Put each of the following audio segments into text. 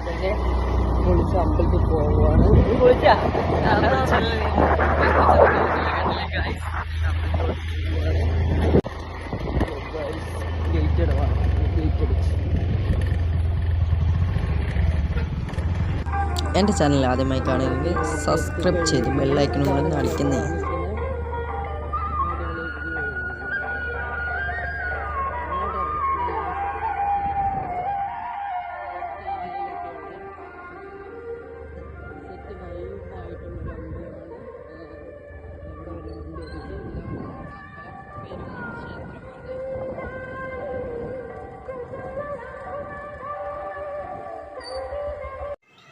തന്നെ പൊളിച്ച് അമ്പലത്തിൽ പോവുകയാണ്. ഗേറ്റ് ഇടവാണ്, ഗേറ്റ് അടിച്ച്. എൻ്റെ ചാനൽ ആദ്യമായി കാണുന്നത് സബ്സ്ക്രൈബ് ചെയ്ത് ബെല്ലൈക്കണും കൂടെ ഒന്ന് അടിക്കുന്നേ.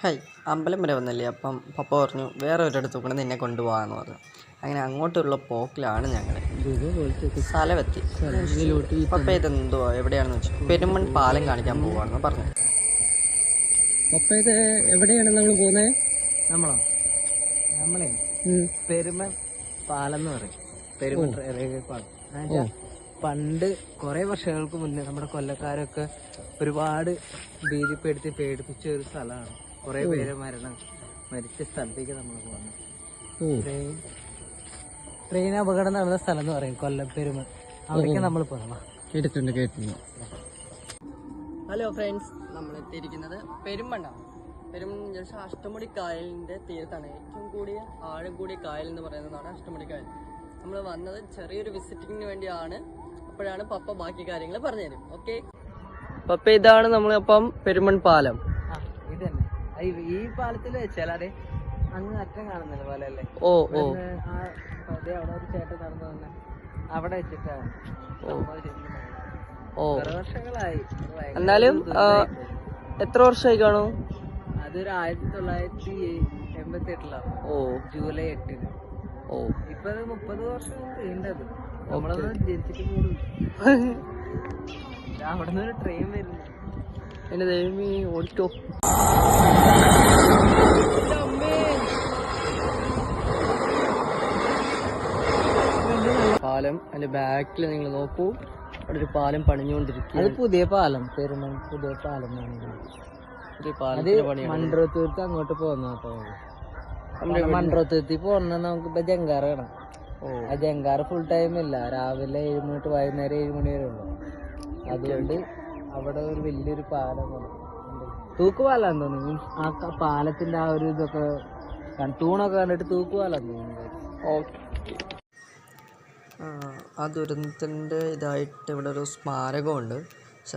ഹായ്, അമ്പലം വരെ വന്നല്ലേ, അപ്പം പപ്പ പറഞ്ഞു വേറെ ഒരിടത്ത് കൂടെ നിന്നെ കൊണ്ടുപോകാമെന്ന് പറഞ്ഞു. അങ്ങനെ അങ്ങോട്ടുള്ള പോക്കിലാണ് ഞങ്ങൾ. സ്ഥലമെത്തി. പപ്പ ഇതെന്തോ എവിടെയാണെന്ന് വെച്ചു. പെരുമൺ പാലം കാണിക്കാൻ പോവാണെന്ന് പറഞ്ഞു. പപ്പ ഇത് എവിടെയാണ് നമ്മൾ പോകുന്നത്? നമ്മളെ പെരുമൺ പാലം എന്ന് പറയും. പെരുമൺ റെയിൽവേ പാലം. പണ്ട് കുറെ വർഷങ്ങൾക്ക് മുന്നേ നമ്മുടെ കൊല്ലക്കാരൊക്കെ ഒരുപാട് ഭീതിപ്പെടുത്തി പേടിപ്പിച്ച ഒരു സ്ഥലമാണ്. കുറെ പേര് മരിച്ച സ്ഥലത്തേക്ക് നമ്മൾ പോകുന്നത്. ട്രെയിൻ അപകടം നടന്ന സ്ഥലം എന്ന് പറയും കൊല്ലം പെരുമൺ. അവിടേക്ക് നമ്മൾ പോകണം. കേട്ടിട്ടുണ്ട്. ഹലോ ഫ്രണ്ട്സ്, നമ്മൾ എത്തിയിരിക്കുന്നത് പെരുമണ്ണാണ്. പെരുമൺ ജംഗ്ഷൻ അഷ്ടമുടി കായലിൻ്റെ തീരത്താണ്. ഏറ്റവും കൂടിയ ആഴം കൂടിയ കായൽ എന്ന് പറയുന്നതാണ് അഷ്ടമുടി കായൽ. നമ്മൾ വന്നത് ചെറിയൊരു വിസിറ്റിങ്ങിന് വേണ്ടിയാണ്. അപ്പോഴാണ് പപ്പ ബാക്കി കാര്യങ്ങൾ പറഞ്ഞുതരും. ഓക്കെ പപ്പ, ഇതാണ് നമ്മളപ്പം പെരുമൺ പാലം. ഇത് തന്നെ. ഈ പാലത്തിൽ വെച്ചാൽ അതെ അങ്ങ് അറ്റം കാണുന്നില്ല പോലെ അല്ലേ? ഓ അവിടെ ഒരു ചേട്ടൻ നടന്നു തന്നെ അവിടെ വെച്ചിട്ടാണ്. വർഷങ്ങളായി. എന്നാലും എത്ര വർഷമായി കാണും? അതൊരു 1988 ജൂലൈ 8. ഇപ്പൊ 30 വർഷം നീണ്ടത്. നമ്മളത് ജനിച്ചിട്ട് കൂടും. അവിടെ നിന്ന് ഒരു ട്രെയിൻ വരുന്നു. എന്റെ ദൈവമേ, ഓടിക്കോ. പാലം അതിന്റെ ബാക്കിൽ നിങ്ങൾ നോക്കൂ, അവിടെ ഒരു പാലം പണിഞ്ഞുകൊണ്ടിരിക്കുക. അത് പുതിയ പാലം, പെരുമൺ പുതിയ പാലം. മൺട്രോത്തുരുത്ത് അങ്ങോട്ട് പോകുന്ന മൺട്രോത്തുരുത്തി പോകുന്ന നമുക്കിപ്പോ ജങ്കാർ കാണാം. ആ ജങ്കാർ ഫുൾ ടൈം ഇല്ല, രാവിലെ 7 മണി തൊട്ട് വൈകുന്നേരം 7 മണി വരെ ഉള്ളു. അതുകൊണ്ട് അവിടെ ഒരു വലിയൊരു പാലം തൂക്കുപാലം തോന്നുന്നു. ആ പാലത്തിന്റെ ആ ഒരു ഇതൊക്കെ തൂണൊക്കെ കണ്ടിട്ട് തൂക്കുപാലം തോന്നുന്നു. ആ ദുരന്തത്തിന്റെ ഇതായിട്ട് ഇവിടെ ഒരു സ്മാരകമുണ്ട്. പക്ഷെ